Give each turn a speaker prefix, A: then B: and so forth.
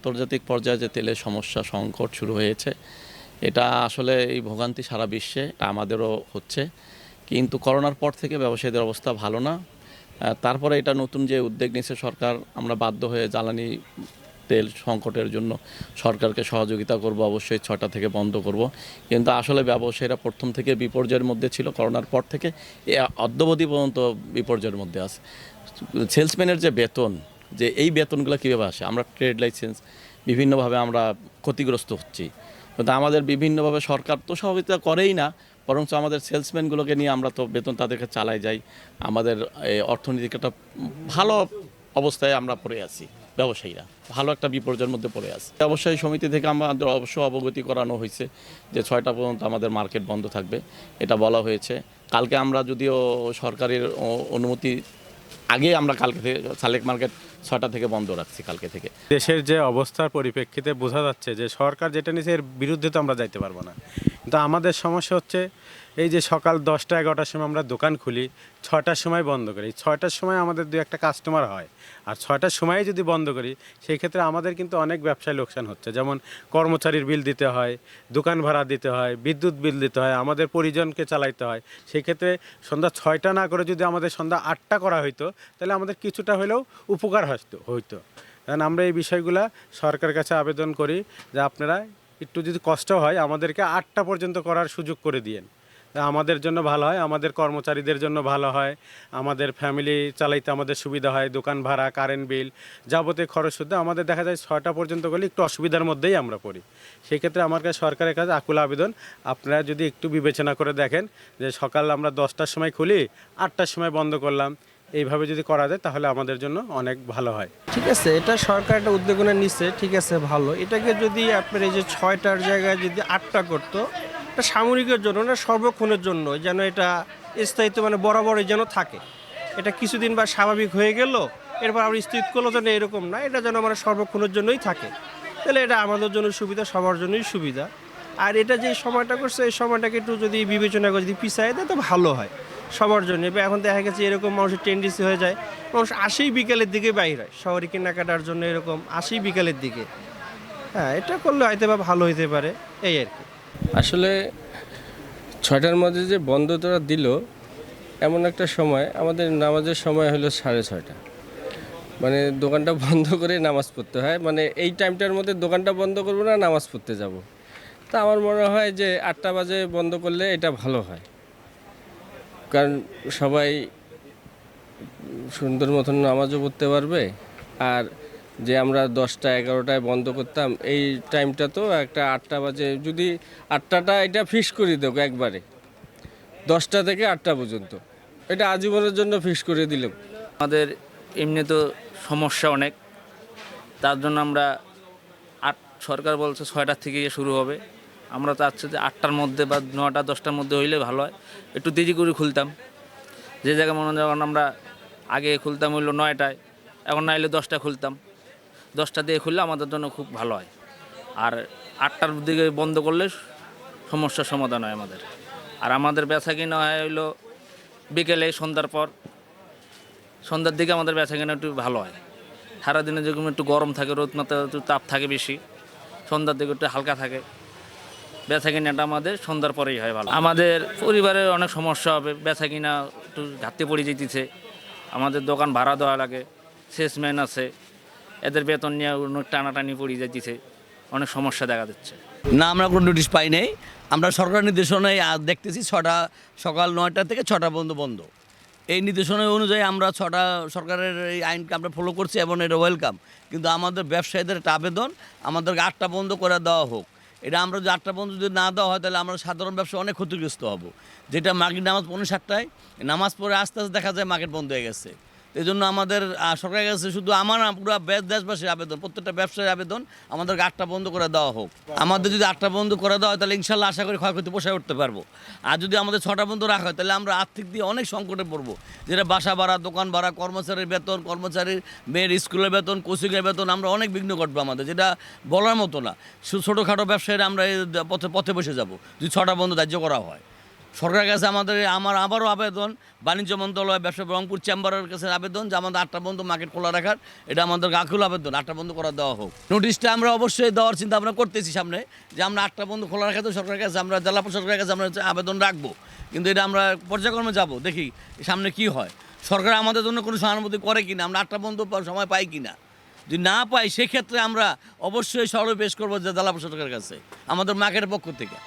A: আন্তর্জাতিক পর্যায়ে যে তেলের সমস্যা সংকট শুরু হয়েছে, এটা আসলে এই ভোগান্তি সারা বিশ্বে, এটা আমাদেরও হচ্ছে। কিন্তু করোনার পর থেকে ব্যবসায়ীদের অবস্থা ভালো না। তারপরে এটা নতুন যে উদ্যোগ নিয়েছে সরকার, আমরা বাধ্য হয়ে জ্বালানি তেল সংকটের জন্য সরকারকে সহযোগিতা করব, অবশ্যই 6টা থেকে বন্ধ করব। কিন্তু আসলে ব্যবসায়ীরা প্রথম থেকে বিপর্যয়ের মধ্যে ছিল, করোনার পর থেকে অদ্যাবধি পর্যন্ত বিপর্যয়ের মধ্যে আছে। সেলসম্যানের যে বেতন, যে এই বেতনগুলো কীভাবে আসে? আমরা ট্রেড লাইসেন্স বিভিন্নভাবে আমরা ক্ষতিগ্রস্ত হচ্ছি, কিন্তু আমাদের বিভিন্নভাবে সরকার তো সহযোগিতা করেই না, বরঞ্চ আমাদের সেলসম্যানগুলোকে নিয়ে আমরা তো বেতন তাদেরকে চালাই যাই। আমাদের অর্থনৈতিক একটা ভালো অবস্থায় আমরা পড়ে আছি, ব্যবসায়ীরা ভালো একটা বিপর্যয়ের মধ্যে পড়ে আছে। ব্যবসায়ী সমিতি থেকে আমাদের অবশ্য অবগতি করানো হয়েছে যে 6টা পর্যন্ত আমাদের মার্কেট বন্ধ থাকবে, এটা বলা হয়েছে। কালকে আমরা যদিও সরকারের অনুমতি আগে আমরা কালকে থেকে সালেক মার্কেট 6টা থেকে বন্ধ রাখছি কালকে থেকে।
B: দেশের যে অবস্থার পরিপ্রেক্ষিতে বোঝা যাচ্ছে যে সরকার যেটা নিয়েছে এর বিরুদ্ধে তো আমরা যাইতে পারবো না, কিন্তু আমাদের সমস্যা হচ্ছে এই যে সকাল 10টা 11টার সময় আমরা দোকান খুলি, 6টার সময় বন্ধ করি। 6টার সময় আমাদের দু একটা কাস্টমার হয়, আর 6টার সময় যদি বন্ধ করি সেই ক্ষেত্রে আমাদের কিন্তু অনেক ব্যবসায় লোকসান হচ্ছে। যেমন কর্মচারীর বিল দিতে হয়, দোকান ভাড়া দিতে হয়, বিদ্যুৎ বিল দিতে হয়, আমাদের পরিজনকে চালাইতে হয়। সেই ক্ষেত্রে সন্ধ্যা 6টা না করে যদি আমাদের সন্ধ্যা 8টা করা হইতো তাহলে আমাদের কিছুটা হলেও উপকার হইতো। কারণ আমরা এই বিষয়গুলো সরকারের কাছে আবেদন করি যে আপনারা একটু যদি কষ্ট হয় আমাদেরকে 8টা পর্যন্ত করার সুযোগ করে দিয়েন। আমাদের জন্য ভালো হয়, আমাদের কর্মচারীদের জন্য ভালো হয়, আমাদের ফ্যামিলি চালাইতে আমাদের সুবিধা হয়, দোকান ভাড়া, কারেন্ট বিল, যাবতীয় খরচ শুদ্ধ আমাদের দেখা যায় 6টা পর্যন্ত গেলে একটু অসুবিধার মধ্যেই আমরা পড়ি। সেই ক্ষেত্রে আমার কাছে সরকারের কাছে আকুল আবেদন, আপনারা যদি একটু বিবেচনা করে দেখেন যে সকাল আমরা 10টার সময় খুলি, 8টার সময় বন্ধ করলাম, এইভাবে যদি করা যায় তাহলে আমাদের জন্য অনেক ভালো হয়।
C: ঠিক আছে, এটা সরকার একটা উদ্যোগনা নিচ্ছে, ঠিক আছে, ভালো। এটাকে যদি আপনার এই যে 6টার জায়গায় যদি 8টা করতো, এটা সামরিকের জন্য না, সর্বক্ষণের জন্য, যেন এটা স্থায়িত্ব মানে বরাবরই যেন থাকে। এটা কিছুদিন বা স্বাভাবিক হয়ে গেল, এরপর আবার স্থিত করলো, যেন এরকম না, এটা যেন আমরা সর্বক্ষণের জন্যই থাকে। তাহলে এটা আমাদের জন্য সুবিধা, সবার জন্যই সুবিধা। আর এটা যে সময়টা করছে, এই সময়টাকে একটু যদি বিবেচনা করে যদি পিছায় দেয় তো ভালো হয় সবার জন্য। এবার এখন দেখা গেছে এরকম মানুষের টেন্ডেন্সি হয়ে যায়, মানুষ আসেই বিকালের দিকে বাইর হয় শহরে কেনাকাটার জন্য, এরকম আসেই বিকালের দিকে। হ্যাঁ, এটা করলে হয়তো বা ভালো হইতে পারে, এই আর কি।
D: আসলে 6টার মধ্যে যে বন্ধ তোরা দিল, এমন একটা সময় আমাদের নামাজের সময় হলো 6:30, মানে দোকানটা বন্ধ করে নামাজ পড়তে হয়। মানে এই টাইমটার মধ্যে দোকানটা বন্ধ করবো না, নামাজ পড়তে যাব। তা আমার মনে হয় যে 8টা বাজে বন্ধ করলে এটা ভালো হয়, কারণ সবাই সুন্দর মতন নামাজও পড়তে পারবে। আর যে আমরা 10টা 11টায় বন্ধ করতাম, এই টাইমটা তো একটা 8টা বাজে, যদি 8টাটা এটা ফিক্স করে দেবো একবারে 10টা থেকে 8টা পর্যন্ত, এটা আজীবনের জন্য ফিক্স করে দিলাম।
E: আমাদের এমনি তো সমস্যা অনেক, তার জন্য আমরা সরকার বলছে 6টার থেকে শুরু হবে। আমরা তো চাচ্ছি যে 8টার মধ্যে বা 9টা 10টার মধ্যে হইলে ভালো হয়। একটু দেরি করে খুলতাম, যে জায়গায় মনে হয় যখন আমরা আগে খুলতাম হইলো 9টায়, এখন না হলে 10টা খুলতাম। 10টা দিয়ে খুললে আমাদের জন্য খুব ভালো হয়। আর 8টার দিকে বন্ধ করলে সমস্যার সমাধান হয় আমাদের। আর আমাদের বেচা কিনা হয় হইলো বিকেলে, সন্ধ্যার পর, সন্ধ্যার দিকে আমাদের বেচা কিনা একটু ভালো হয়। সারাদিনে যেরকম একটু গরম থাকে, রোদ মাত্রা একটু তাপ থাকে বেশি, সন্ধ্যার দিকে একটু হালকা থাকে। বেচা কিনাটা আমাদের সন্ধ্যার পরেই হয় ভালো। আমাদের পরিবারের অনেক সমস্যা হবে, বেচা কিনা একটু ঘাটতি পড়ে যেতেছে। আমাদের দোকান ভাড়া দেওয়া লাগে, সেলসম্যান আছে, এদের বেতন নিয়ে অনেক টানাটানি পড়ে যাইতেছে, অনেক সমস্যা দেখা দিচ্ছে।
F: না, আমরা কোনো নোটিশ পাই নাই। আমরা সরকার নির্দেশনায় দেখতেছি 6টা, সকাল 9টা থেকে 6টা পর্যন্ত বন্ধ। এই নির্দেশনা অনুযায়ী আমরা 6টা সরকারের এই আইনকে আমরা ফলো করছি এবং এটা ওয়েলকাম। কিন্তু আমাদের ব্যবসায়ীদের একটা আবেদন, আমাদেরকে 8টা বন্ধ করে দেওয়া হোক। এটা আমরা যদি 8টা বন্ধ যদি না দেওয়া হয় তাহলে আমরা সাধারণ ব্যবসা অনেক ক্ষতিগ্রস্ত হব। যেটা মার্কেট নামাজ 7:30, নামাজ পড়ে আস্তে আস্তে দেখা যায় মার্কেট বন্ধ হয়ে গেছে। এই জন্য আমাদের সরকারের কাছে শুধু আমার না, পুরো দেশবাসীর আবেদন, প্রত্যেকটা ব্যবসায়ীর আবেদন, আমাদেরকে 8টা বন্ধ করে দেওয়া হোক। আমাদের যদি 8টা বন্ধ করে দেওয়া হয় তাহলে ইনশাল্লাহ আশা করি ক্ষয়ক্ষতি পোষায় উঠতে পারবো। আর যদি আমাদের 6টা বন্ধ রাখা হয় তাহলে আমরা আর্থিক দিয়ে অনেক সংকটে পড়বো, যেটা বাসা ভাড়া, দোকান ভাড়া, কর্মচারীর বেতন, কর্মচারীর মেয়ের স্কুলের বেতন, কোচিংয়ের বেতন, আমরা অনেক বিঘ্ন ঘটবো আমাদের, যেটা বলার মতো না। ছোটোখাটো ব্যবসায়ীরা আমরা এই পথে বসে যাব যদি 6টা বন্ধ ধার্য করা হয়। সরকারের কাছে আমার আবারও আবেদন, বাণিজ্য মন্ত্রণালয়, ব্যবসা রংপুর চেম্বারের কাছে আবেদন যে আমাদের 8টা পর্যন্ত মার্কেট খোলা রাখার, এটা আমাদের আকুল আবেদন, 8টা পর্যন্ত করা দেওয়া হোক। নোটিশটা আমরা অবশ্যই দেওয়ার চিন্তা ভাবনা করতেছি সামনে, যে আমরা 8টা পর্যন্ত খোলা রাখাতে সরকারের কাছে, আমরা জেলা প্রশাসকের কাছে আমরা আবেদন রাখবো। কিন্তু এটা আমরা পর্যায়ক্রমে যাব, দেখি সামনে কি হয়, সরকার আমাদের জন্য কোনো সহানুভূতি করে কিনা, আমরা 8টা পর্যন্ত সময় পাই কিনা। যদি না পাই সেক্ষেত্রে আমরা অবশ্যই সরব পেশ করবো যে জেলা প্রশাসকের কাছে আমাদের মার্কেটের পক্ষ থেকে।